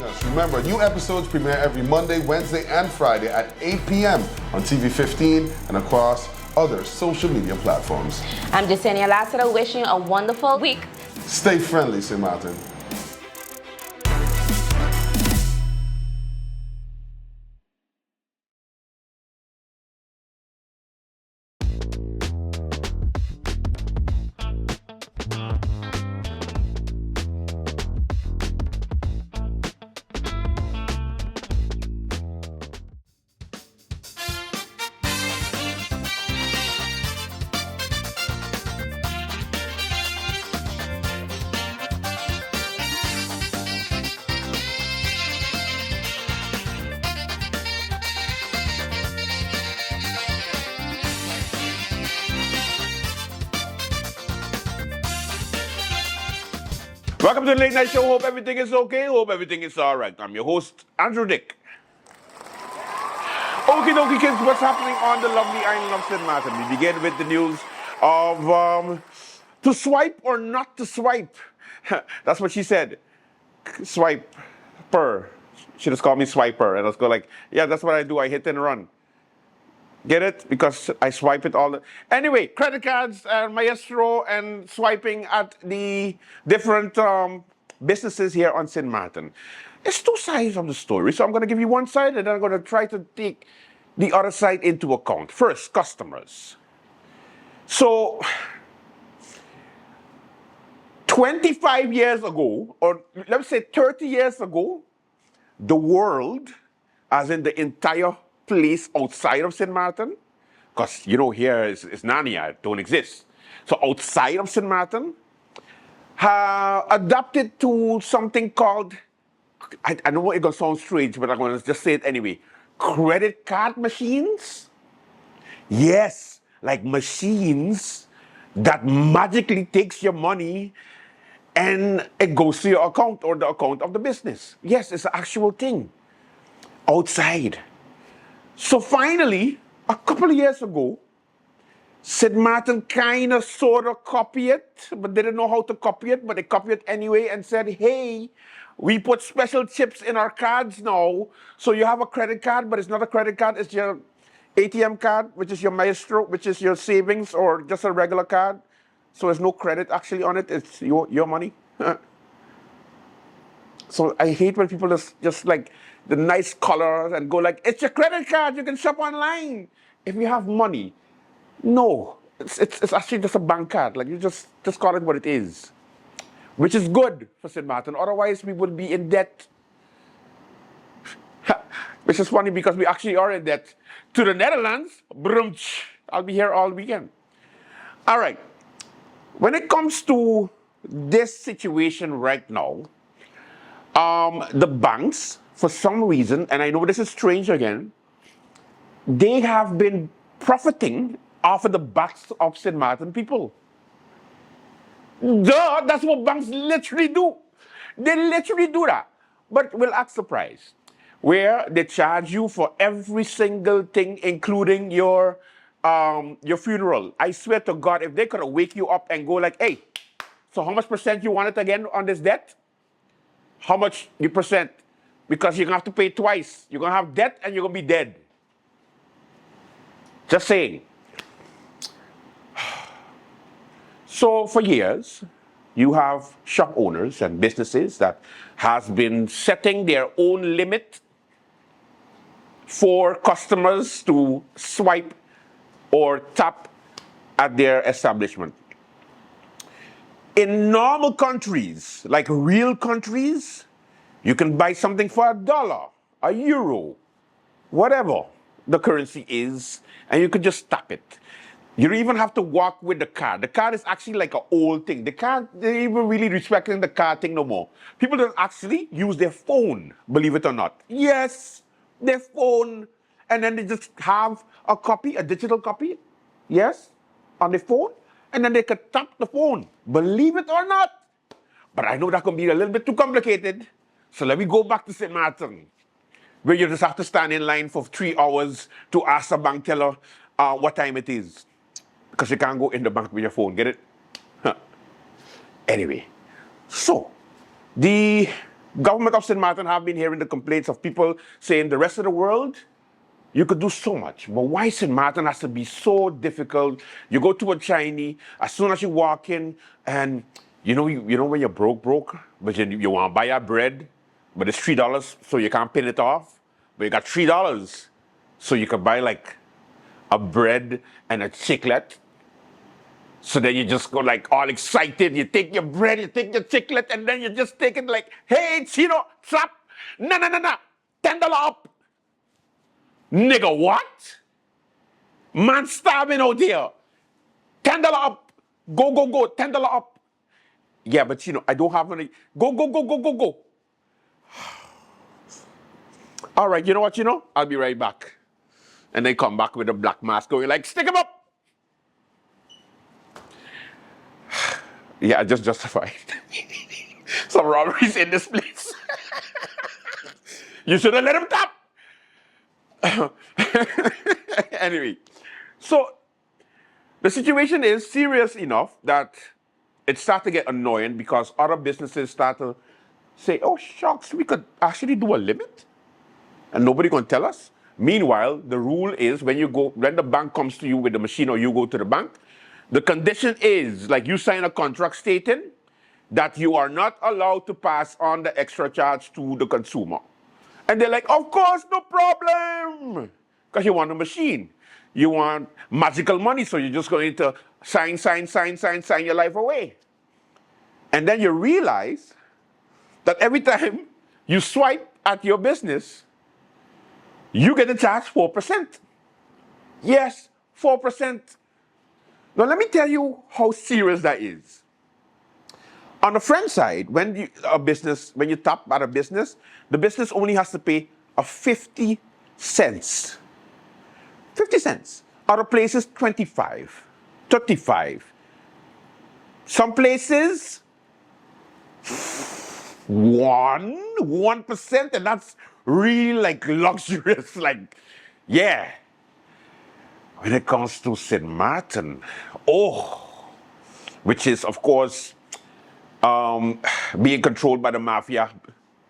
us. Remember, new episodes premiere every Monday, Wednesday, and Friday at 8 p.m. on TV 15 and across other social media platforms. I'm Jasenia Lassiter, wishing you a wonderful week. Stay friendly, St. Martin. Welcome to the Late Night Show. Hope everything is okay. Hope everything is all right. I'm your host, Andrew Dick. Okie dokie, kids, what's happening on the lovely island of St. Martin? We begin with the news of to swipe or not to swipe. That's what she said. Swipe per. She just called me swiper. And I was go like, yeah, that's what I do. I hit and run. Get it? Because I swipe it all. Anyway, credit cards, Maestro, and swiping at the different businesses here on St. Martin. It's two sides of the story. So I'm going to give you one side, and then I'm going to try to take the other side into account. First, customers. So 25 years ago, or let's say 30 years ago, the world, as in the entire place outside of St. Martin, because you know here is Narnia, it don't exist. So outside of St. Martin, adapted to something called, I know it's gonna sound strange, but I'm gonna just say it anyway. Credit card machines? Yes, like machines that magically takes your money and it goes to your account or the account of the business. Yes, it's an actual thing. Outside. So finally, a couple of years ago, St. Martin kind of sort of copied it, but they didn't know how to copy it, but they copied it anyway and said, hey, we put special chips in our cards now, so you have a credit card, but it's not a credit card, it's your ATM card, which is your Maestro, which is your savings, or just a regular card. So there's no credit actually on it, it's your money. So I hate when people just like the nice colors and go like, it's your credit card, you can shop online. If you have money, no, it's actually just a bank card. Like you just call it what it is, which is good for St. Martin. Otherwise, we would be in debt. Which is funny because we actually are in debt to the Netherlands. Brunch. I'll be here all weekend. All right. When it comes to this situation right now, the banks, for some reason, and I know this is strange again, they have been profiting off of the backs of St. Martin people. Duh, that's what banks literally do. They literally do that. But we'll act surprised, where they charge you for every single thing, including your funeral. I swear to God, if they could wake you up and go like, hey, so how much percent you want it again on this debt? How much you percent? Because you're going to have to pay twice. You're going to have debt and you're going to be dead. Just saying. So for years, you have shop owners and businesses that has been setting their own limit for customers to swipe or tap at their establishment. In normal countries, like real countries, you can buy something for $1, €1, whatever the currency is, and you could just tap it. You don't even have to walk with the card. The card is actually like an old thing. The card, they're even really respecting the card thing no more. People don't actually use their phone, believe it or not. Yes, their phone, and then they just have a copy, a digital copy, yes, on the phone, and then they could tap the phone, believe it or not. But I know that can be a little bit too complicated. So let me go back to St. Martin, where you just have to stand in line for 3 hours to ask a bank teller what time it is. Because you can't go in the bank with your phone, get it? Huh. Anyway, so the Government of St. Martin have been hearing the complaints of people saying the rest of the world, you could do so much, but why St. Martin has to be so difficult? You go to a Chinese, as soon as you walk in, and you know when you're broke, but you want to buy your bread, but it's $3, so you can't pin it off. But you got $3, so you can buy like a bread and a chiclet. So then you just go like all excited. You take your bread, you take your chiclet, and then you just take it like, hey, Chino, slap, no, $10 up. Nigga, what? Man starving out here. $10 up. Go, $10 up. Yeah, but I don't have any. Go. All right, you know what, I'll be right back. And they come back with a black mask going like, stick him up. Yeah, I just justified some robberies in this place. You should have let him tap. Anyway, so the situation is serious enough that it starts to get annoying because other businesses start to say, oh, shucks, we could actually do a limit and nobody can tell us. Meanwhile, the rule is when the bank comes to you with the machine or you go to the bank, the condition is like you sign a contract stating that you are not allowed to pass on the extra charge to the consumer. And they're like, of course, no problem. Because you want a machine. You want magical money, so you're just going to sign your life away. And then you realize that every time you swipe at your business, you get to charge 4%. Yes, 4%. Now let me tell you how serious that is. On the French side, when you tap at a business, the business only has to pay 50 cents. 50 cents. Other places, 25, 35. Some places, 1%, and that's really like luxurious. Like, yeah. When it comes to St. Martin, which is, of course, being controlled by the mafia,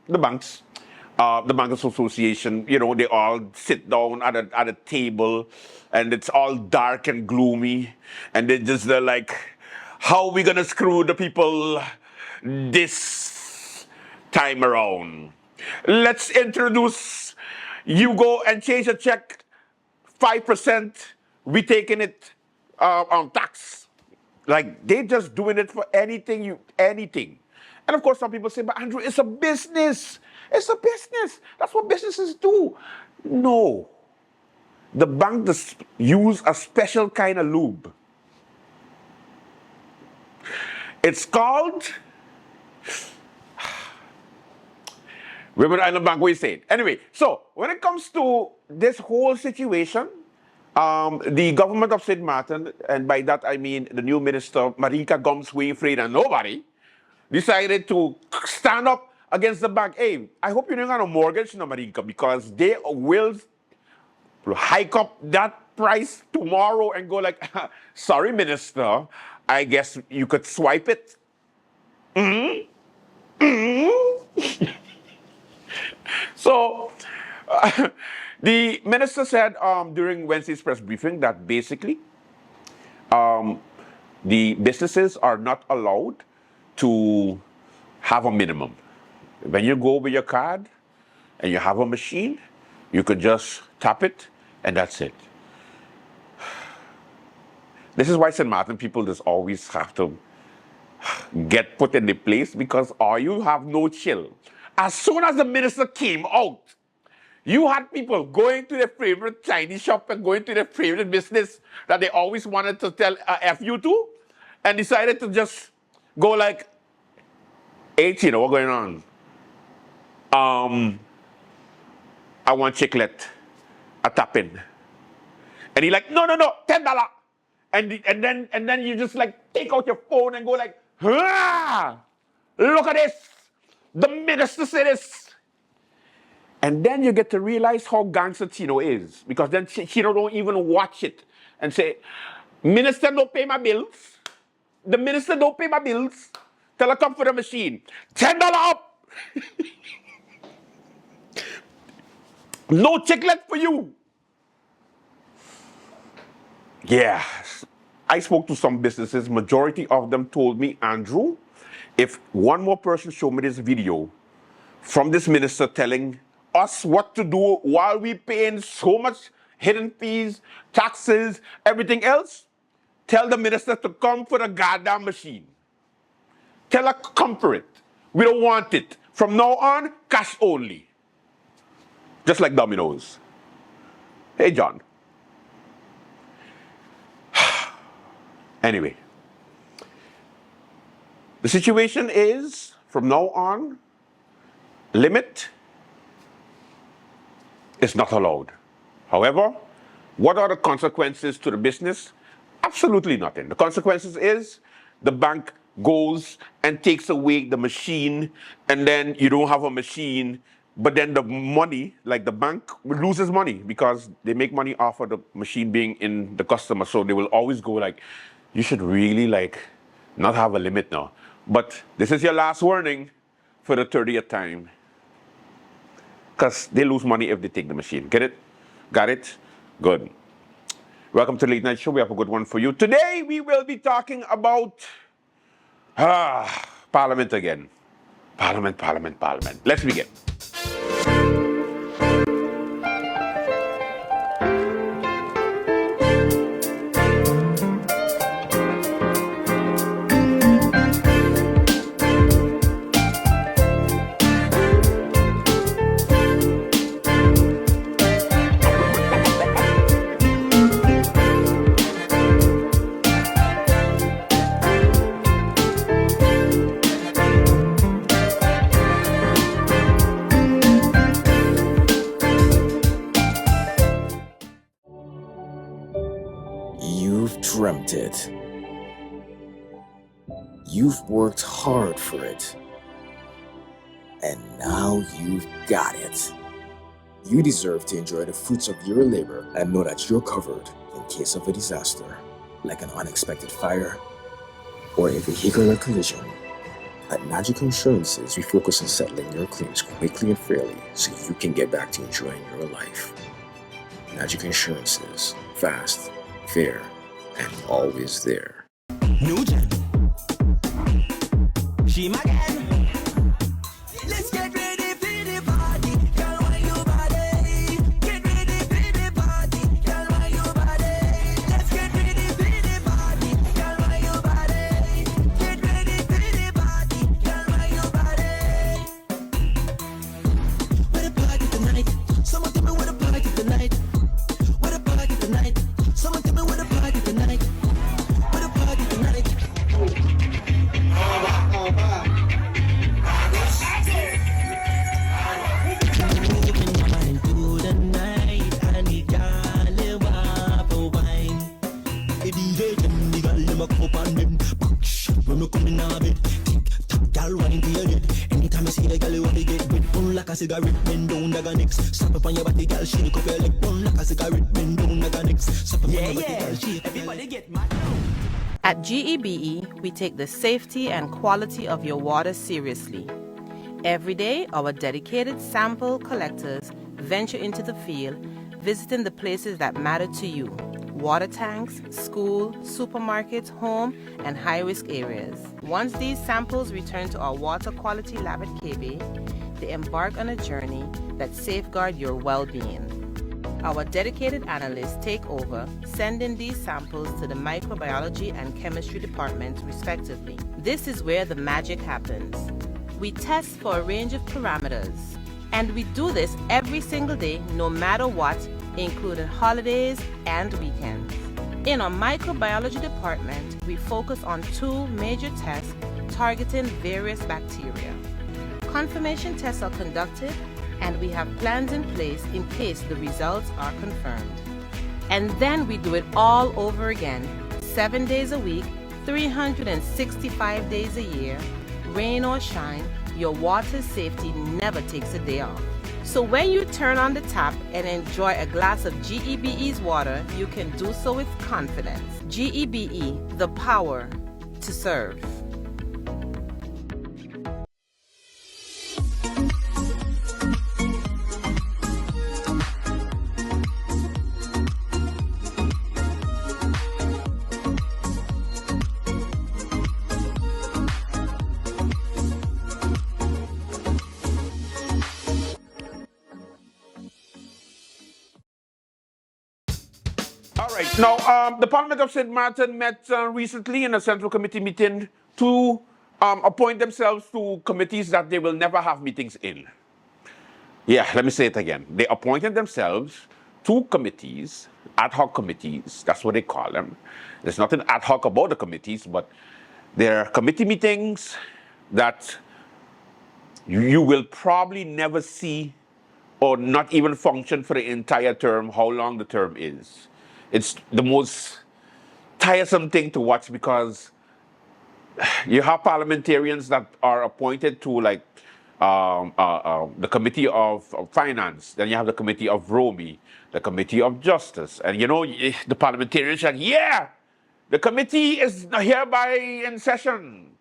the banks, the Bankers Association, they all sit down at a table and it's all dark and gloomy. And they're like, how are we going to screw the people this time around? Let's introduce, you go and change a check, 5%, we taking it on tax. Like, they just doing it for anything. And of course, some people say, but Andrew, it's a business. It's a business. That's what businesses do. No. The bank does use a special kind of lube. It's called River Island Bank, we say it. Anyway, so when it comes to this whole situation, the government of St. Martin, and by that I mean the new minister, Marika Gomes Winfrey, and nobody, decided to stand up against the bank. Hey, I hope you don't have a mortgage, no, Marika, because they will hike up that price tomorrow and go like, sorry, minister, I guess you could swipe it. So, the minister said during Wednesday's press briefing that basically the businesses are not allowed to have a minimum. When you go with your card and you have a machine, you could just tap it and that's it. This is why St. Martin people just always have to get put in the place because you have no chill. As soon as the minister came out, you had people going to their favorite Chinese shop and going to their favorite business that they always wanted to tell F you to, and decided to just go like, hey, Chino, what's going on? I want chiclet, a tapping. And he like, no, $10. And then you just like take out your phone and go like, ah, look at this. The minister said this. And then you get to realize how gangster Chino is. Because then Chino don't even watch it and say, minister don't pay my bills. The minister don't pay my bills. Telecom for the machine. $10 up. No chiclet for you. Yeah. I spoke to some businesses. Majority of them told me, Andrew, if one more person showed me this video from this minister telling us what to do while we paying so much hidden fees, taxes, everything else, tell the minister to come for the goddamn machine. Tell her come for it. We don't want it. From now on, cash only. Just like Domino's. Hey, John. Anyway, the situation is, from now on, limit is not allowed. However, what are the consequences to the business? Absolutely nothing. The consequences is the bank goes and takes away the machine, and then you don't have a machine, but then the money, like the bank loses money because they make money off of the machine being in the customer. So they will always go like, you should really like not have a limit now. But this is your last warning for the 30th time. Because they lose money if they take the machine. Get it? Got it? Good. Welcome to Late Night Show. We have a good one for you. Today we will be talking about Parliament again. Parliament. Let's begin. You've dreamt it. You've worked hard for it. And now you've got it. You deserve to enjoy the fruits of your labor and know that you're covered in case of a disaster, like an unexpected fire or a vehicular collision. At Magic Insurances, we focus on settling your claims quickly and fairly so you can get back to enjoying your life. Magic Insurances, fast, fair, and always there. Nugent. She my gang. Let's get ready for the party. Girl, why your body? Get ready for the party. Girl, why your body? Let's get ready for the party. Girl, why your body? Get ready for the party. Girl, why your body? Where the party tonight? Someone tell me where the party tonight. Where the party tonight? Someone tell me where the party tonight. Where the party tonight? Anytime I see a girl, you want to get with one like a cigarette, bend down, daga next. Slap up on your body, girl, shake up your leg, one like a cigarette, bend down, daga next. Slap up on your body, girl, shake up your leg. Everybody get mad. At GEBE, we take the safety and quality of your water seriously. Every day, our dedicated sample collectors venture into the field, visiting the places that matter to you: water tanks, school, supermarkets, home, and high-risk areas. Once these samples return to our water quality lab at KB, they embark on a journey that safeguards your well-being. Our dedicated analysts take over, sending these samples to the microbiology and chemistry department, respectively. This is where the magic happens. We test for a range of parameters, and we do this every single day, no matter what, including holidays and weekends. In our microbiology department, we focus on two major tests targeting various bacteria. Confirmation tests are conducted, and we have plans in place in case the results are confirmed. And then we do it all over again, 7 days a week, 365 days a year. Rain or shine, your water safety never takes a day off. So when you turn on the tap and enjoy a glass of GEBE's water, you can do so with confidence. GEBE, the power to serve. Right. Now, the Parliament of St. Martin met recently in a Central Committee meeting to appoint themselves to committees that they will never have meetings in. Yeah, let me say it again. They appointed themselves to committees, ad hoc committees, that's what they call them. There's nothing ad hoc about the committees, but they're committee meetings that you will probably never see or not even function for the entire term, how long the term is. It's the most tiresome thing to watch because you have parliamentarians that are appointed to like the Committee of Finance, then you have the Committee of Romy, the Committee of Justice, and you know, the parliamentarians are like, yeah, the committee is hereby in session.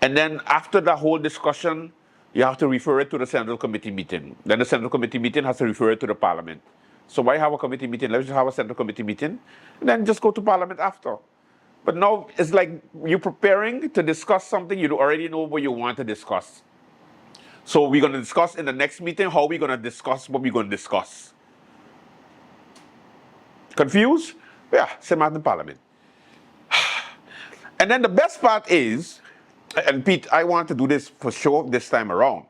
And then after the whole discussion, you have to refer it to the Central Committee meeting. Then the Central Committee meeting has to refer it to the Parliament. So why have a committee meeting? Let's just have a Central Committee meeting, and then just go to Parliament after. But now it's like you're preparing to discuss something you already know what you want to discuss. So we're going to discuss in the next meeting how we're going to discuss what we're going to discuss. Confused? Yeah, St. Martin Parliament. And then the best part is, and Pete, I want to do this for sure this time around.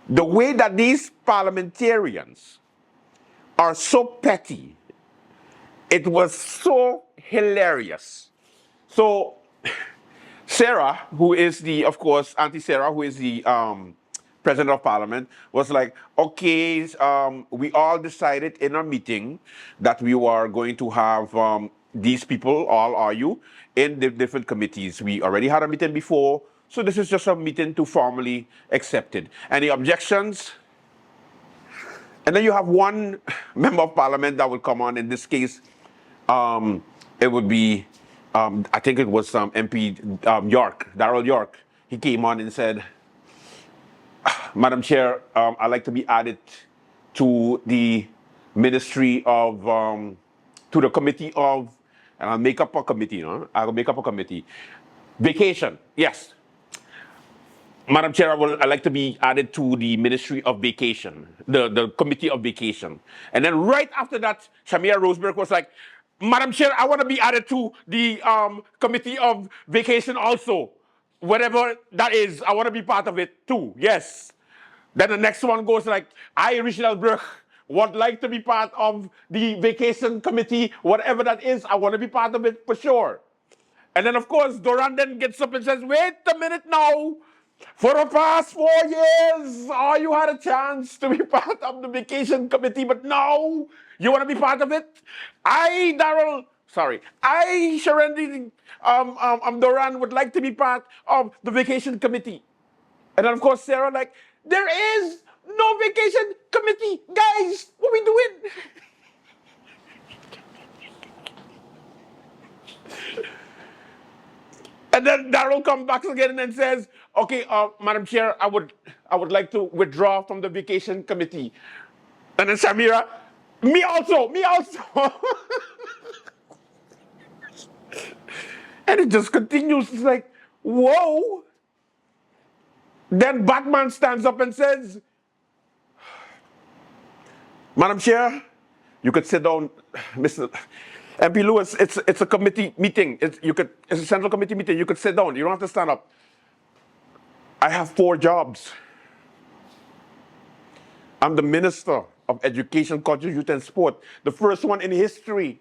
The way that these parliamentarians are so petty, it was so hilarious. So Sarah, who is the, of course, Auntie Sarah, who is the President of Parliament, was like, okay, we all decided in our meeting that we were going to have these people, all are you, in the different committees. We already had a meeting before, so this is just a meeting to formally accept it. Any objections? And then you have one member of Parliament that will come on. In this case, it would be, I think it was MP York, Darrell York. He came on and said, Madam Chair, I'd like to be added to the Ministry of, to the Committee of, and I'll make up a committee, no? I'll make up a committee. Vacation, yes. Madam Chair, I'd like to be added to the Ministry of Vacation, the Committee of Vacation. And then right after that, Shamia Roseberg was like, Madam Chair, I want to be added to the Committee of Vacation also. Whatever that is, I want to be part of it too, yes. Then the next one goes like, I, Richard Bruch, would like to be part of the Vacation Committee, whatever that is, I want to be part of it for sure. And then of course, Doran then gets up and says, wait a minute now. For the past 4 years, you had a chance to be part of the Vacation Committee, but now you want to be part of it? I, Sharendi, Doran would like to be part of the Vacation Committee. And then of course, Sarah like, there is no Vacation Committee. Guys, what we doing? And then Darrell comes back again and says, okay, Madam Chair, I would like to withdraw from the Vacation Committee. And then Shamira, me also. And it just continues. It's like, whoa. Then Batman stands up and says, Madam Chair, you could sit down, Mr. MP Lewis, it's a committee meeting. It's a Central Committee meeting. You could sit down. You don't have to stand up. I have 4 jobs. I'm the Minister of Education, Culture, Youth and Sport, the first one in history.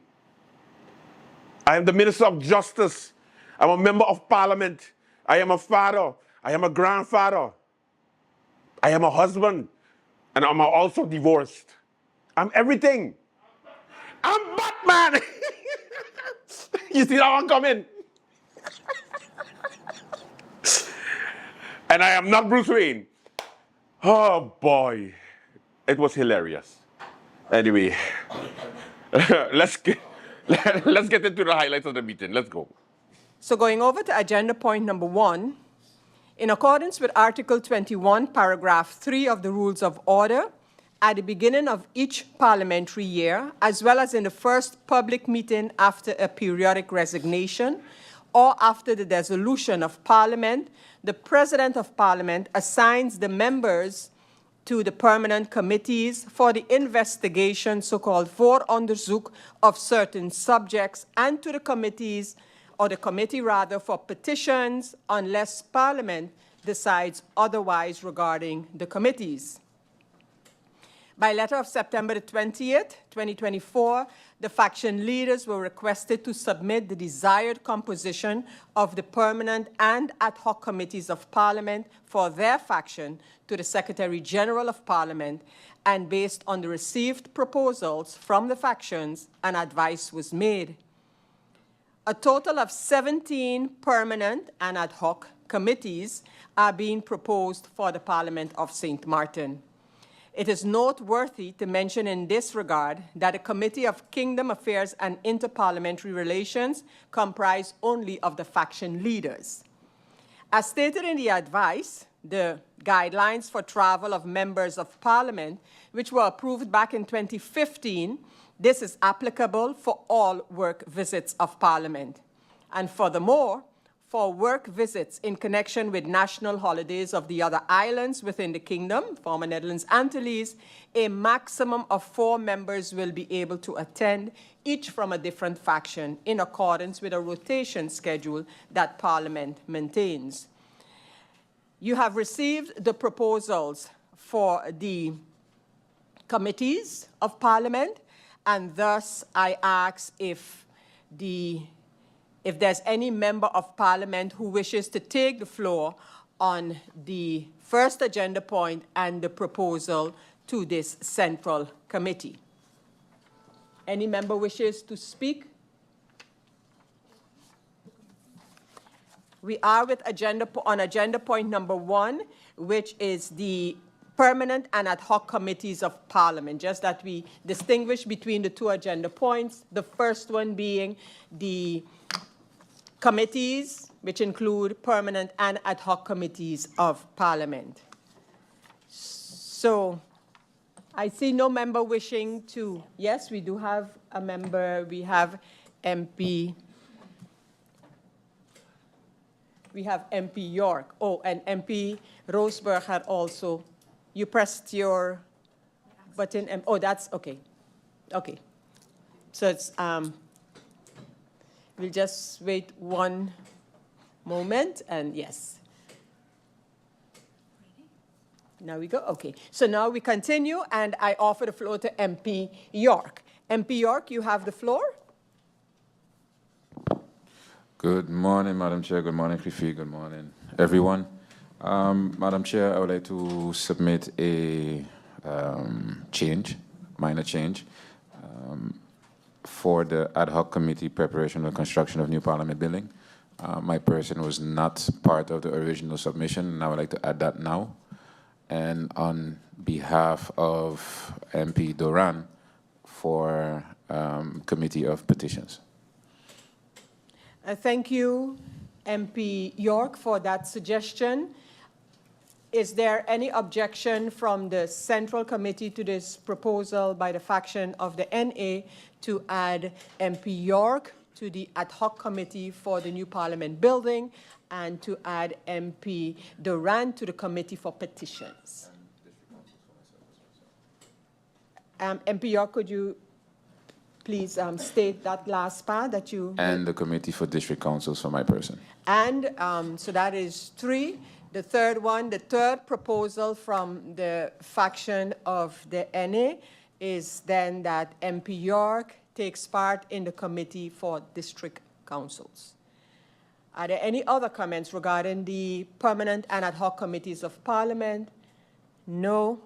I am the Minister of Justice. I'm a member of Parliament. I am a father. I am a grandfather. I am a husband. And I'm also divorced. I'm everything. I'm Batman. You see that one coming? And I am not Bruce Wayne. Oh boy, it was hilarious. Anyway, let's get into the highlights of the meeting. Let's go. So going over to agenda point number 1, in accordance with Article 21, paragraph 3 of the Rules of Order, at the beginning of each parliamentary year, as well as in the first public meeting after a periodic resignation or after the dissolution of Parliament, the President of Parliament assigns the members to the permanent committees for the investigation, so-called vooronderzoek of certain subjects, and to the committees, or the committee rather, for petitions unless Parliament decides otherwise regarding the committees. By letter of September the 20th, 2024, the faction leaders were requested to submit the desired composition of the permanent and ad hoc committees of Parliament for their faction to the Secretary General of Parliament, and based on the received proposals from the factions, an advice was made. A total of 17 permanent and ad hoc committees are being proposed for the Parliament of St. Martin. It is noteworthy to mention in this regard that the Committee of Kingdom Affairs and Interparliamentary Relations comprise only of the faction leaders. As stated in the advice, the guidelines for travel of members of Parliament, which were approved back in 2015, this is applicable for all work visits of Parliament. And furthermore, for work visits in connection with national holidays of the other islands within the Kingdom, former Netherlands Antilles, a maximum of 4 members will be able to attend, each from a different faction, in accordance with a rotation schedule that Parliament maintains. You have received the proposals for the committees of Parliament, and thus I ask if there's any member of Parliament who wishes to take the floor on the first agenda point and the proposal to this central committee. Any member wishes to speak? We are with on agenda point number 1, which is the permanent and ad hoc committees of Parliament, just that we distinguish between the 2 agenda points, the first one being the committees, which include permanent and ad hoc committees of Parliament. So I see no member wishing to. Yes, we do have a member. We have MP. We have MP York. Oh, and MP Roseberg had also. You pressed your button. Oh, that's okay. Okay. So it's we'll just wait one moment, and yes. Now we go, okay. So now we continue, and I offer the floor to MP York. MP York, you have the floor. Good morning, Madam Chair. Good morning, Cliffy. Good morning, everyone. Madam Chair, I would like to submit a minor change, for the ad hoc committee preparation and construction of new Parliament building. My person was not part of the original submission, and I would like to add that now. And on behalf of MP Doran, for Committee of Petitions. Thank you, MP York, for that suggestion. Is there any objection from the Central Committee to this proposal by the faction of the NA to add MP York to the ad hoc committee for the new Parliament building and to add MP Duran to the Committee for Petitions? MP York, could you please state that last part that you... And the Committee for District Councils for my person. And so that is 3. The third one, the third proposal from the faction of the NA is then that MP York takes part in the Committee for District Councils. Are there any other comments regarding the permanent and ad hoc committees of Parliament? No.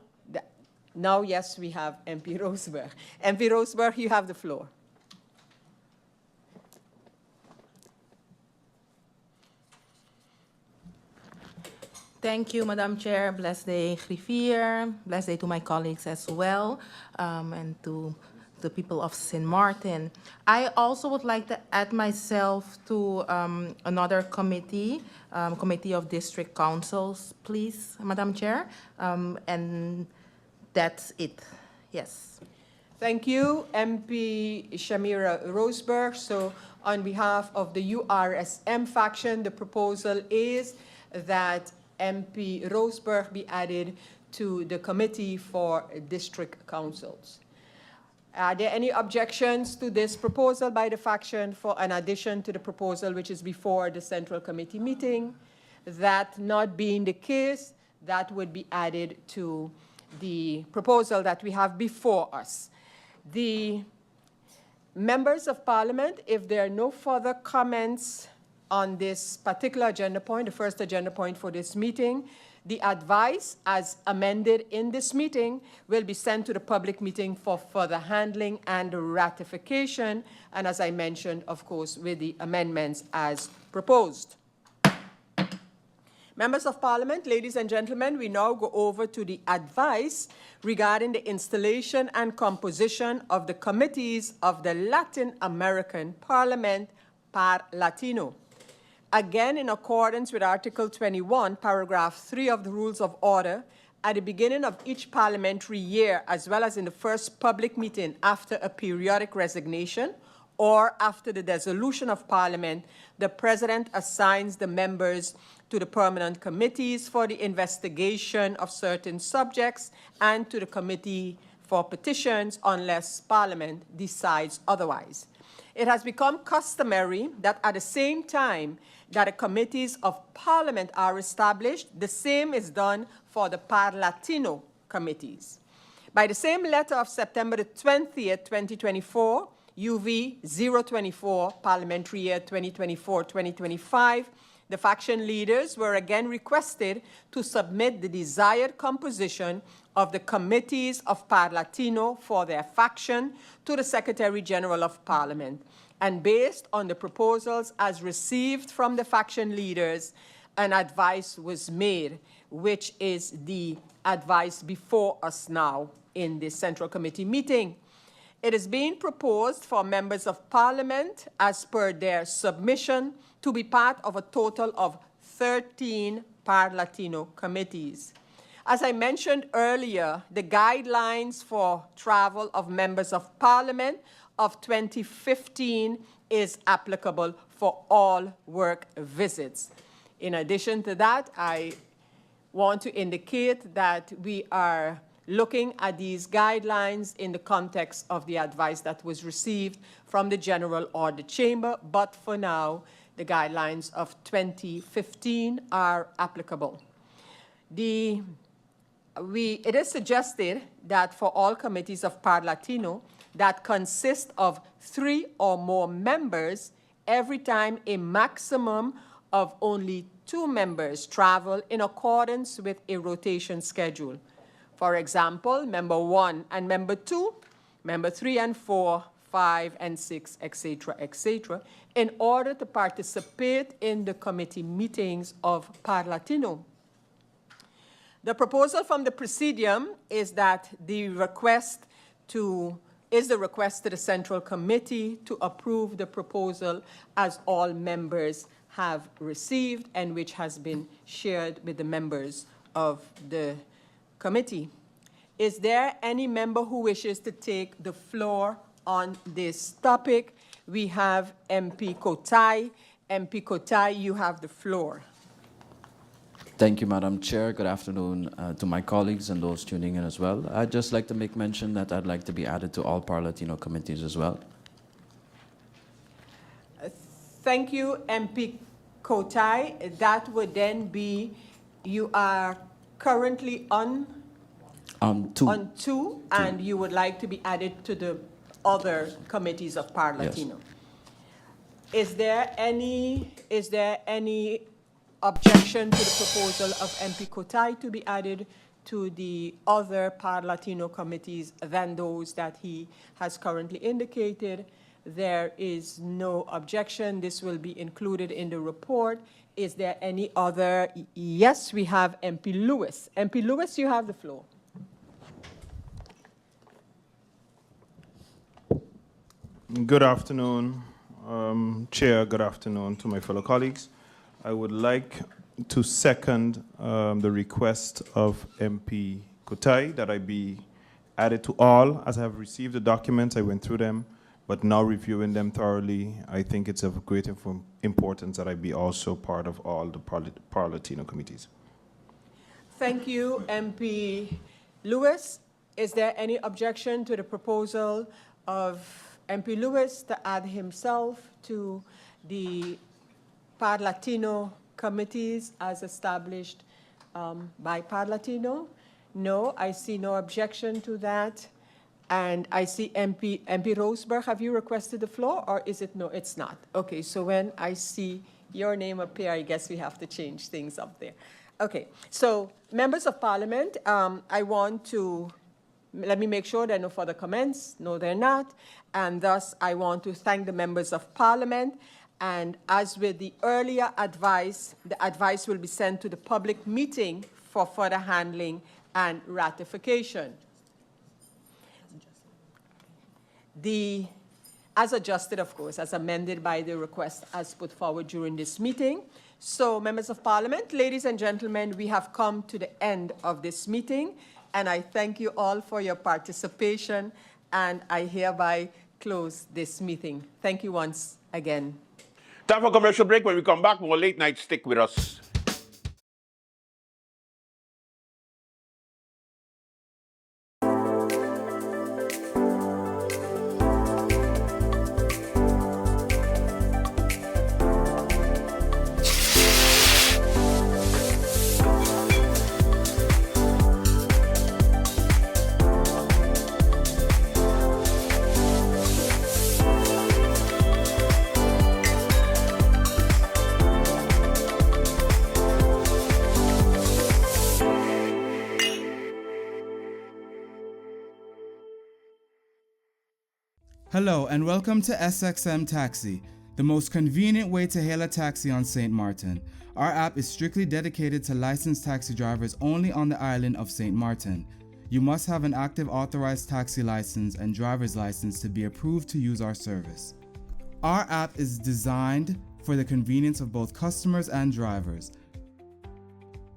Now, yes, we have MP Roseberg. MP Roseberg, you have the floor. Thank you, Madam Chair. Blessed day, Griffier. Blessed day to my colleagues as well, and to the people of St. Martin. I also would like to add myself to another committee, Committee of District Councils, please, Madam Chair. And that's it. Yes. Thank you, MP Shamira Roseberg. So on behalf of the URSM faction, the proposal is that MP Roseberg be added to the Committee for District Councils. Are there any objections to this proposal by the faction for an addition to the proposal which is before the Central Committee meeting? That not being the case, that would be added to the proposal that we have before us. The members of Parliament, if there are no further comments on this particular agenda point, the first agenda point for this meeting, the advice as amended in this meeting will be sent to the public meeting for further handling and ratification, and as I mentioned, of course, with the amendments as proposed. Members of Parliament, ladies and gentlemen, we now go over to the advice regarding the installation and composition of the committees of the Latin American Parliament, Par-Latino. Again, in accordance with Article 21, Paragraph 3 of the Rules of Order, at the beginning of each parliamentary year, as well as in the first public meeting after a periodic resignation or after the dissolution of Parliament, the President assigns the members to the permanent committees for the investigation of certain subjects and to the Committee for Petitions unless Parliament decides otherwise. It has become customary that at the same time that the committees of Parliament are established, the same is done for the Par-Latino committees. By the same letter of September the 20th, 2024, UV 024, Parliamentary Year 2024-2025, the faction leaders were again requested to submit the desired composition of the committees of Par-Latino for their faction to the Secretary General of Parliament. And based on the proposals as received from the faction leaders, an advice was made, which is the advice before us now in this Central Committee meeting. It is being proposed for members of Parliament, as per their submission, to be part of a total of 13 Par-Latino committees. As I mentioned earlier, the guidelines for travel of members of Parliament of 2015 is applicable for all work visits. In addition to that, I want to indicate that we are looking at these guidelines in the context of the advice that was received from the General Order Chamber, but for now, the guidelines of 2015 are applicable. It is suggested that for all committees of Par-Latino that consist of 3 or more members, every time a maximum of only 2 members travel in accordance with a rotation schedule. For example, member 1 and member 2, member 3 and 4, 5 and 6, etc., in order to participate in the committee meetings of Par-Latino. The proposal from the Presidium is that the request to the Central Committee to approve the proposal as all members have received and which has been shared with the members of the committee. Is there any member who wishes to take the floor on this topic? We have MP Kotai. MP Kotai, you have the floor. Thank you, Madam Chair. Good afternoon to my colleagues and those tuning in as well. I'd just like to make mention that I'd like to be added to all Par-Latino committees as well. Thank you, MP Kotai. That would then be, you are currently on 2, and you would like to be added to the other committees of Par-Latino. Yes. Is there any objection to the proposal of MP Kotai to be added to the other Par-Latino committees than those that he has currently indicated? There is no objection. This will be included in the report. Is there any other? Yes, we have MP Lewis. MP Lewis, you have the floor. Good afternoon, Chair. Good afternoon to my fellow colleagues. I would like to second the request of MP Kotai that I be added to all. As I have received the documents, I went through them, but now reviewing them thoroughly, I think it's of great importance that I be also part of all the Par-Latino committees. Thank you, MP Lewis. Is there any objection to the proposal of MP Lewis to add himself to the Parlatino committees as established by Parlatino? No, I see no objection to that. And I see MP Roseberg, have you requested the floor, or is it no? It's not. Okay, so when I see your name appear, I guess we have to change things up there. Okay, so members of Parliament, I want to, let me make sure there are no further comments. No, they're not. And thus, I want to thank the members of Parliament. And as with the earlier advice, the advice will be sent to the public meeting for further handling and ratification. As adjusted, of course, as amended by the request as put forward during this meeting. So, members of Parliament, ladies and gentlemen, we have come to the end of this meeting, and I thank you all for your participation, and I hereby close this meeting. Thank you once again. Time for a commercial break. When we come back, more late night. Stick with us. Hello and welcome to SXM Taxi, the most convenient way to hail a taxi on St. Martin. Our app is strictly dedicated to licensed taxi drivers only on the island of St. Martin. You must have an active authorized taxi license and driver's license to be approved to use our service. Our app is designed for the convenience of both customers and drivers.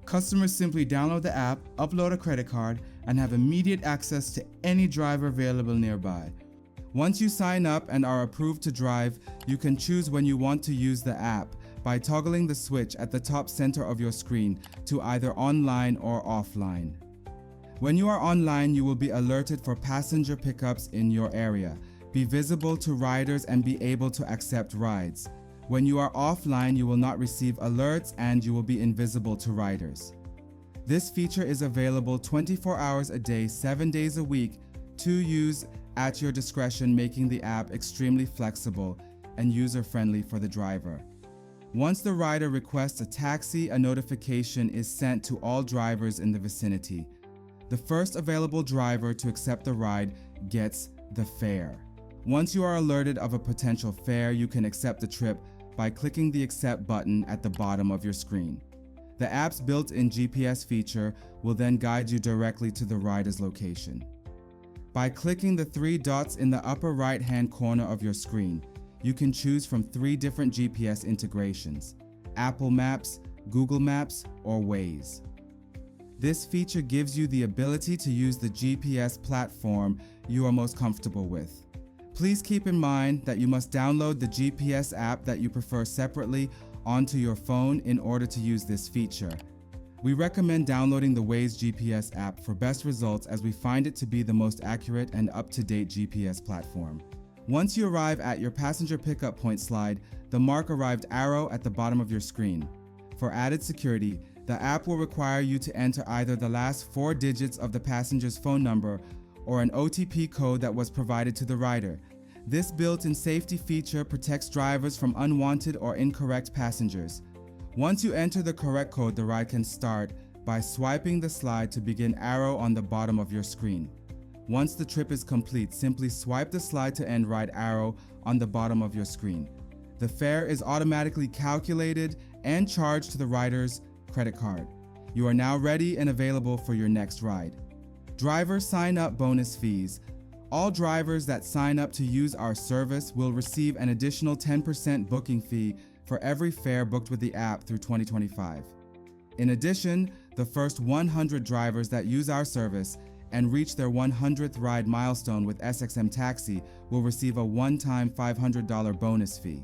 Customers simply download the app, upload a credit card, and have immediate access to any driver available nearby. Once you sign up and are approved to drive, you can choose when you want to use the app by toggling the switch at the top center of your screen to either online or offline. When you are online, you will be alerted for passenger pickups in your area, be visible to riders, and be able to accept rides. When you are offline, you will not receive alerts and you will be invisible to riders. This feature is available 24 hours a day, 7 days a week to use at your discretion, making the app extremely flexible and user-friendly for the driver. Once the rider requests a taxi, a notification is sent to all drivers in the vicinity. The first available driver to accept the ride gets the fare. Once you are alerted of a potential fare, you can accept the trip by clicking the Accept button at the bottom of your screen. The app's built-in GPS feature will then guide you directly to the rider's location. By clicking the 3 dots in the upper right-hand corner of your screen, you can choose from 3 different GPS integrations: Apple Maps, Google Maps, or Waze. This feature gives you the ability to use the GPS platform you are most comfortable with. Please keep in mind that you must download the GPS app that you prefer separately onto your phone in order to use this feature. We recommend downloading the Waze GPS app for best results, as we find it to be the most accurate and up-to-date GPS platform. Once you arrive at your passenger pickup point, slide the Mark Arrived arrow at the bottom of your screen. For added security, the app will require you to enter either the last 4 digits of the passenger's phone number or an OTP code that was provided to the rider. This built-in safety feature protects drivers from unwanted or incorrect passengers. Once you enter the correct code, the ride can start by swiping the slide to begin arrow on the bottom of your screen. Once the trip is complete, simply swipe the slide to end ride arrow on the bottom of your screen. The fare is automatically calculated and charged to the rider's credit card. You are now ready and available for your next ride. Driver sign-up bonus fees. All drivers that sign up to use our service will receive an additional 10% booking fee for every fare booked with the app through 2025. In addition, the first 100 drivers that use our service and reach their 100th ride milestone with SXM Taxi will receive a one-time $500 bonus fee.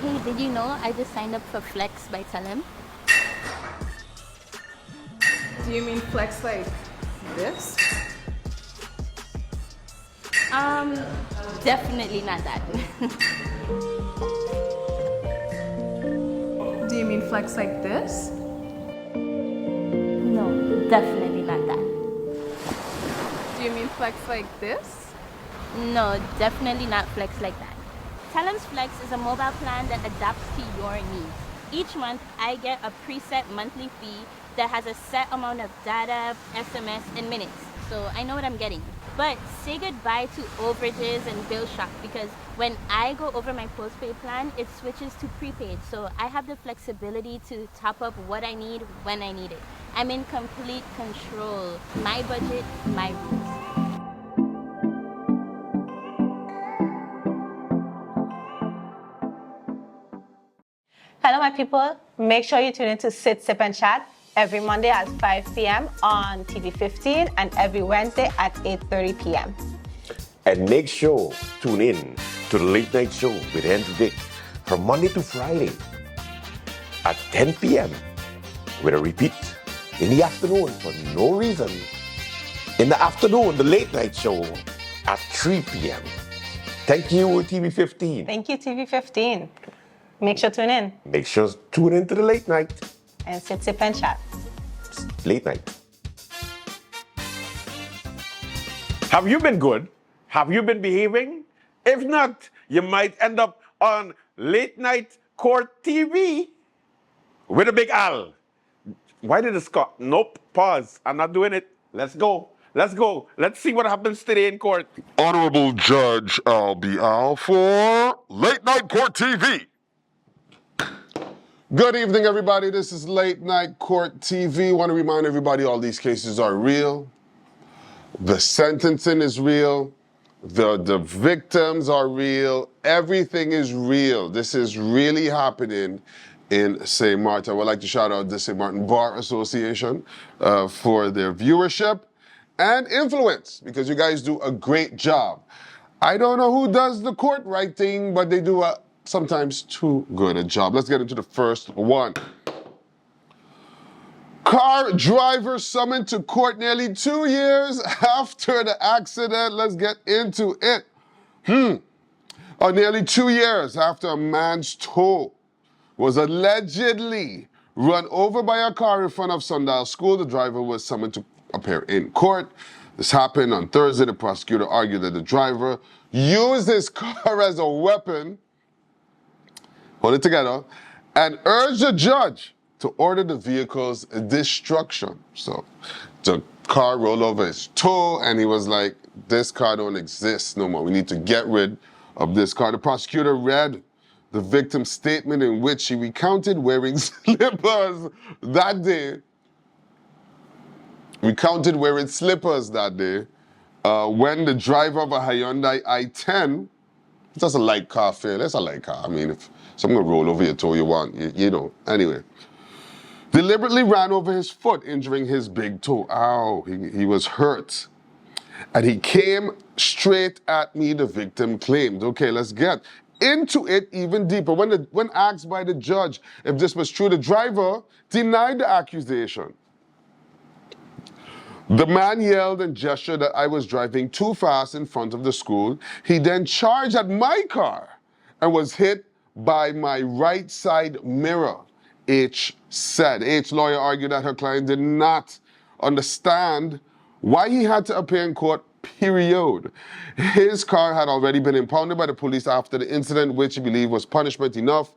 Hey, did you know I just signed up for Flex by Telecom? Do you mean flex like this? Definitely not that. Do you mean flex like this? No, definitely not that. Do you mean flex like this? No, definitely not Flex like that. Telecom's Flex is a mobile plan that adapts to your needs. Each month, I get a preset monthly fee that has a set amount of data, SMS, and minutes. So I know what I'm getting. But say goodbye to overages and bill shock because when I go over my postpaid plan, it switches to prepaid. So I have the flexibility to top up what I need when I need it. I'm in complete control. My budget, my rules. Hello, my people. Make sure you tune in to Sit, Sip, and Chat every Monday at 5 p.m. on TV 15 and every Wednesday at 8:30 p.m. And make sure tune in to the late night show with Andrew Dick from Monday to Friday at 10 p.m. with a repeat in the afternoon for no reason. In the afternoon, the late night show at 3 p.m. Thank you, TV 15. Thank you, TV 15. Make sure to tune in Make sure to tune in to the late night. and Sit, Sip, and Chat. Late night. Have you been good? Have you been behaving? If not, you might end up on Late Night Court TV with a big Al. Why did it Scott? Nope, pause. I'm not doing it. Let's go. Let's go. Let's see what happens today in court. Honorable Judge Al B. Al for Late Night Court TV. Good evening, everybody. This is Late Night Court TV. Want to remind everybody all these cases are real. The sentencing is real. The victims are real. Everything is real. This is really happening in St. Martin. I would like to shout out the St. Martin Bar Association for their viewership and influence because you guys do a great job. I don't know who does the court writing, but they do a sometimes too good a job. Let's get into the first one. Car driver summoned to court nearly 2 years after the accident. Let's get into it. Nearly 2 years after a man's toe was allegedly run over by a car in front of Sundial School, the driver was summoned to appear in court. This happened on Thursday. The prosecutor argued that the driver used his car as a weapon, hold it together, and urged the judge to order the vehicle's destruction. So the car rolled over his toe and he was like, this car don't exist no more. We need to get rid of this car. The prosecutor read the victim's statement in which she recounted wearing slippers that day. Recounted wearing slippers that day when the driver of a Hyundai i10, it's just a light car fare. That's a light car. I mean, if someone roll over your toe, you want, you know. Anyway, deliberately ran over his foot, injuring his big toe. Ow, he was hurt. And he came straight at me, the victim claimed. Okay, let's get into it even deeper. When asked by the judge if this was true, the driver denied the accusation. The man yelled and gestured that I was driving too fast in front of the school. He then charged at my car and was hit by my right side mirror, H said. H lawyer argued that her client did not understand why he had to appear in court, period. His car had already been impounded by the police after the incident, which he believed was punishment enough.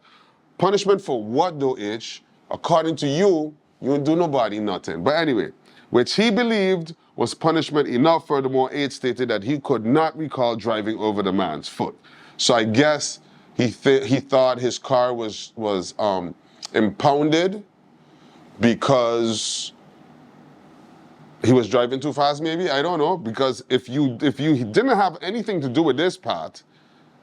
Punishment for what though, H? According to you, you don't do nobody nothing. But anyway, which he believed was punishment enough. Furthermore, H stated that he could not recall driving over the man's foot. So I guess he thought his car was impounded because he was driving too fast, maybe? I don't know. Because if you didn't have anything to do with this part,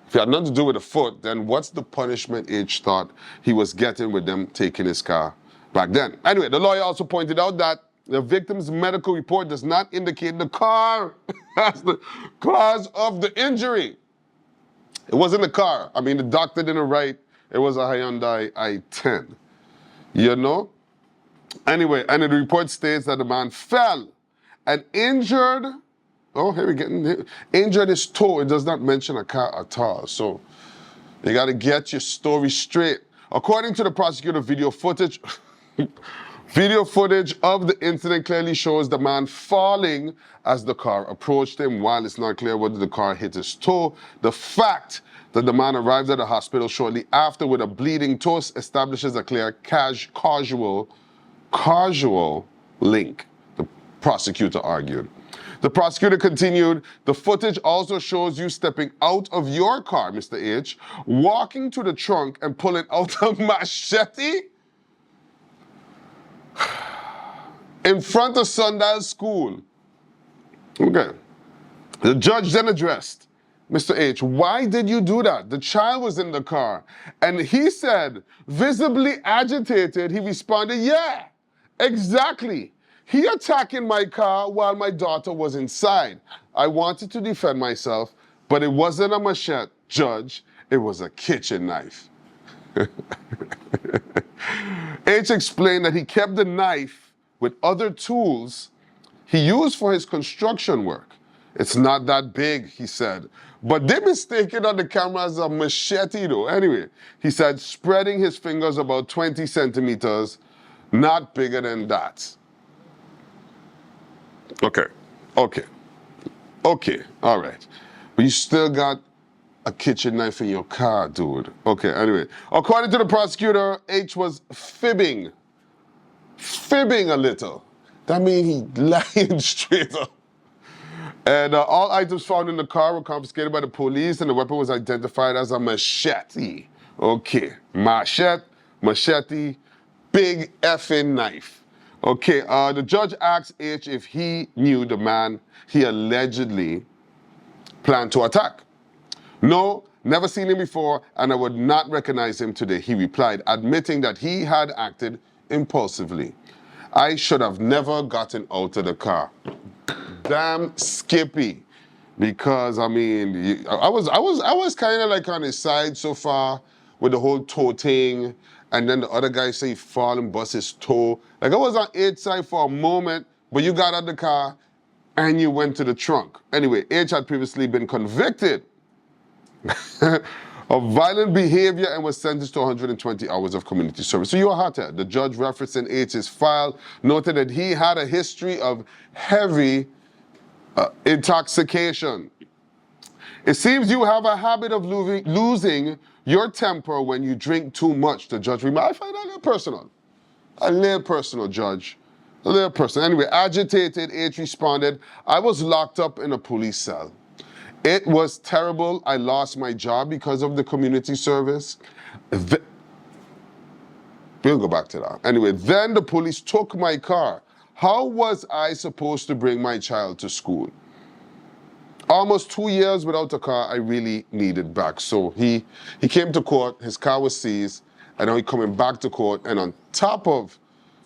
if it had nothing to do with the foot, then what's the punishment H thought he was getting with them taking his car back then? Anyway, the lawyer also pointed out that the victim's medical report does not indicate the car as the cause of the injury. It wasn't the car. I mean, the doctor didn't write It was a Hyundai i10. You know? Anyway, and the report states that the man fell and injured, injured his toe. It does not mention a car at all. So you got to get your story straight. According to the prosecutor, video footage of the incident clearly shows the man falling as the car approached him. While it's not clear whether the car hit his toe, the fact that the man arrived at the hospital shortly after with a bleeding toe establishes a clear causal link, the prosecutor argued. The prosecutor continued, the footage also shows you stepping out of your car, Mr. H, walking to the trunk and pulling out a machete in front of Sundial School. Okay. The judge then addressed, Mr. H, why did you do that? The child was in the car. And he said, visibly agitated, he responded, yeah, exactly. He attacking my car while my daughter was inside. I wanted to defend myself, but it wasn't a machete, Judge. It was a kitchen knife. H explained that he kept the knife with other tools he used for his construction work. It's not that big, he said. But they mistaken on the camera as a machete though. Anyway, he said, spreading his fingers about 20 centimeters, not bigger than that. Okay, all right. But you still got a kitchen knife in your car, dude. Okay, anyway. According to the prosecutor, H was fibbing a little. That means he lying straight up. And all items found in the car were confiscated by the police, and the weapon was identified as a machete. Okay, machete, big effing knife. Okay, the judge asked H if he knew the man he allegedly planned to attack. No, never seen him before, and I would not recognize him today, he replied, admitting that he had acted impulsively. I should have never gotten out of the car. Damn Skippy. Because, I mean, I was kind of like on his side so far with the whole toe thing. And then the other guy say he fall and bust his toe. Like, I was on H side for a moment, but you got out of the car and you went to the trunk. Anyway, H had previously been convicted of violent behavior and was sentenced to 120 hours of community service. So you're hothead. The judge referencing H's file noted that he had a history of heavy intoxication. It seems you have a habit of losing your temper when you drink too much, the judge remarked. I find that a little personal. A little personal, Judge. A little personal. Anyway, agitated, H responded, I was locked up in a police cell. It was terrible. I lost my job because of the community service. We'll go back to that. Anyway, then the police took my car. How was I supposed to bring my child to school? Almost 2 years without a car, I really needed back. So he came to court, his car was seized, and now he's coming back to court, and on top of,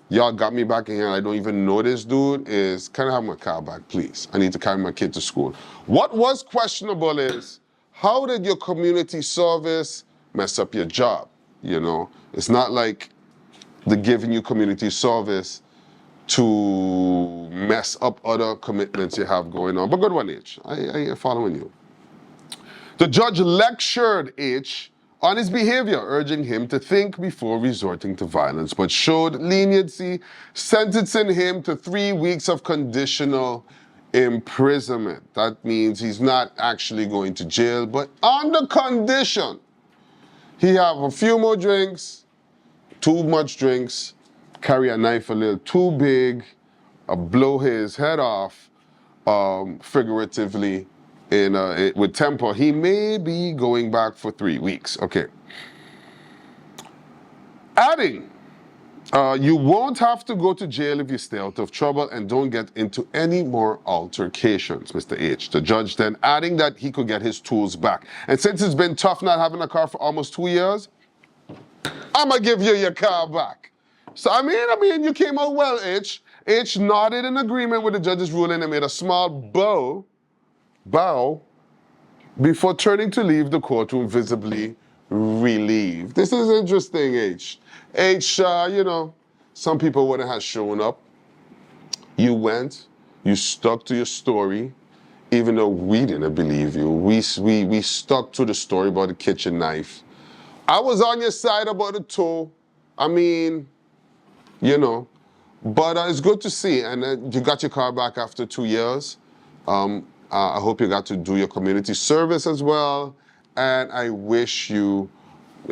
y'all got me back in here, and I don't even know this dude, is, can I have my car back, please? I need to carry my kid to school. What was questionable is, how did your community service mess up your job? You know, it's not like they're giving you community service to mess up other commitments you have going on. But good one, H. I am following you. The judge lectured H on his behavior, urging him to think before resorting to violence, but showed leniency, sentencing him to 3 weeks of conditional imprisonment. That means he's not actually going to jail, but on the condition he have a few more drinks, too much drinks, carry a knife a little too big, blow his head off, figuratively, with temper. He may be going back for 3 weeks. Okay. Adding, you won't have to go to jail if you stay out of trouble and don't get into any more altercations, Mr. H. The judge then adding that he could get his tools back. And since it's been tough not having a car for almost 2 years, I'm gonna give you your car back. So, I mean, you came out well, H. H nodded in agreement with the judge's ruling and made a small bow before turning to leave the courtroom, visibly relieved. This is interesting, H. H, you know, some people wouldn't have shown up. You went, you stuck to your story, even though we didn't believe you. We stuck to the story about the kitchen knife. I was on your side about the toe. I mean, you know, but it's good to see. And you got your car back after 2 years. I hope you got to do your community service as well. And I wish you,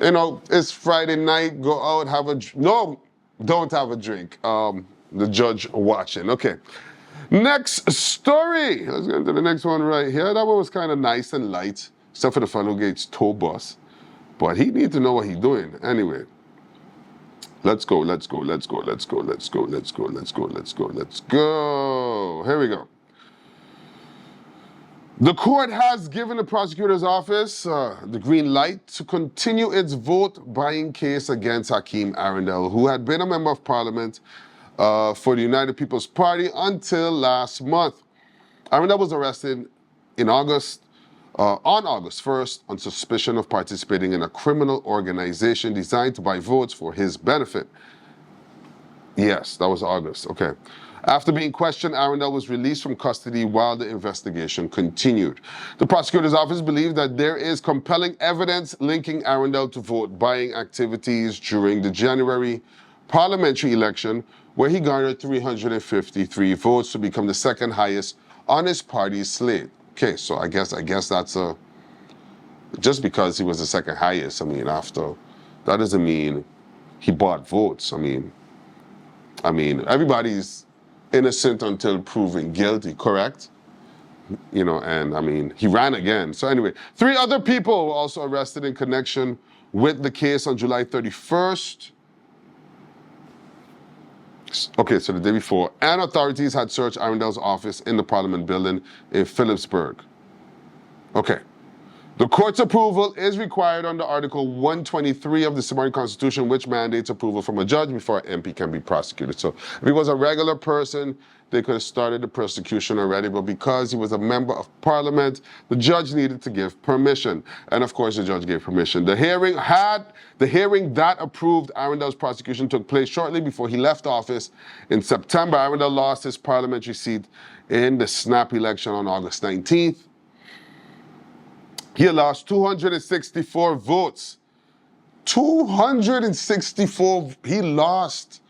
you know, it's Friday night, go out, have a, no, don't have a drink. The judge watching, okay. Next story, let's get into the next one right here. That one was kind of nice and light, except for the fellow Gates tour bus. But he need to know what he's doing. Anyway, let's go. Here we go. The court has given the prosecutor's office the green light to continue its vote-buying case against Hakeem Arundel, who had been a member of parliament for the United People's Party until last month. Arundel was arrested in August, on August 1st on suspicion of participating in a criminal organization designed to buy votes for his benefit. Yes, that was August, okay. After being questioned, Arundel was released from custody while the investigation continued. The prosecutor's office believed that there is compelling evidence linking Arundel to vote-buying activities during the January parliamentary election, where he garnered 353 votes to become the second highest on his party's slate. Okay, so I guess that's just because he was the second highest, I mean, after, that doesn't mean he bought votes. I mean, everybody's innocent until proven guilty, correct? You know, and I mean, he ran again. So anyway, 3 other people were also arrested in connection with the case on July 31st. Okay, so the day before, and authorities had searched Arundel's office in the Parliament building in Phillipsburg. Okay. The court's approval is required under Article 123 of the Somali Constitution, which mandates approval from a judge before an MP can be prosecuted. So if he was a regular person, they could have started the prosecution already, but because he was a member of parliament, the judge needed to give permission. And of course, the judge gave permission. The hearing that approved Arundel's prosecution took place shortly before he left office in September. Arundel lost his parliamentary seat in the snap election on August 19th. He lost 264 votes. 264, he lost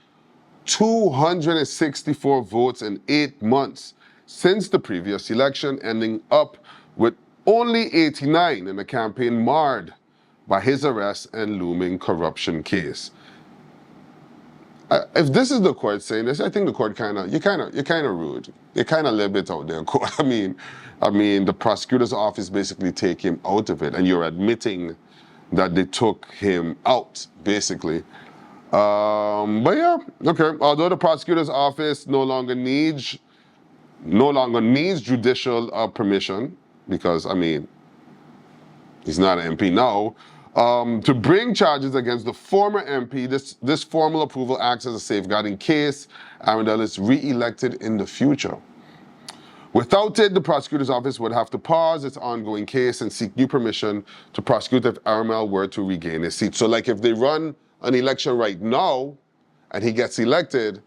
264 votes in 8 months since the previous election, ending up with only 89 in a campaign marred by his arrest and looming corruption case. If this is the court saying this, I think the court you're kind of rude. You're kind of a little bit out there, court. I mean, the prosecutor's office basically take him out of it, and you're admitting that they took him out, basically. But yeah, okay. Although the prosecutor's office no longer needs judicial permission, because I mean, he's not an MP now. To bring charges against the former MP, this formal approval acts as a safeguarding case. Arundel is re-elected in the future. Without it, the prosecutor's office would have to pause its ongoing case and seek new permission to prosecute if Arundel were to regain his seat. So like if they run an election right now and he gets elected,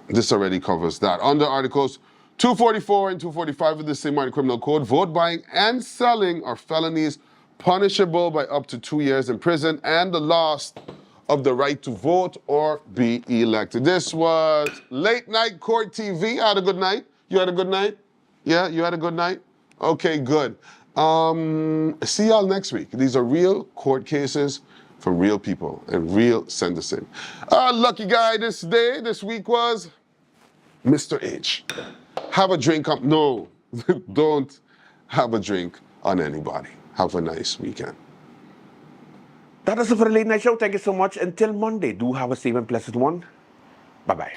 this already covers that. Under Articles 244 and 245 of the St. Martin Criminal Code, vote buying and selling are felonies punishable by up to 2 years in prison and the loss of the right to vote or be elected. This was Late Night Court TV. I had a good night. You had a good night? Yeah, you had a good night? Okay, good. See y'all next week. These are real court cases from real people and real sentencing. Lucky guy this week was Mr. H. Have a drink up. No, don't have a drink on anybody. Have a nice weekend. That is it for the Late Night Show. Thank you so much. Until Monday, do have a safe and pleasant one. Bye-bye.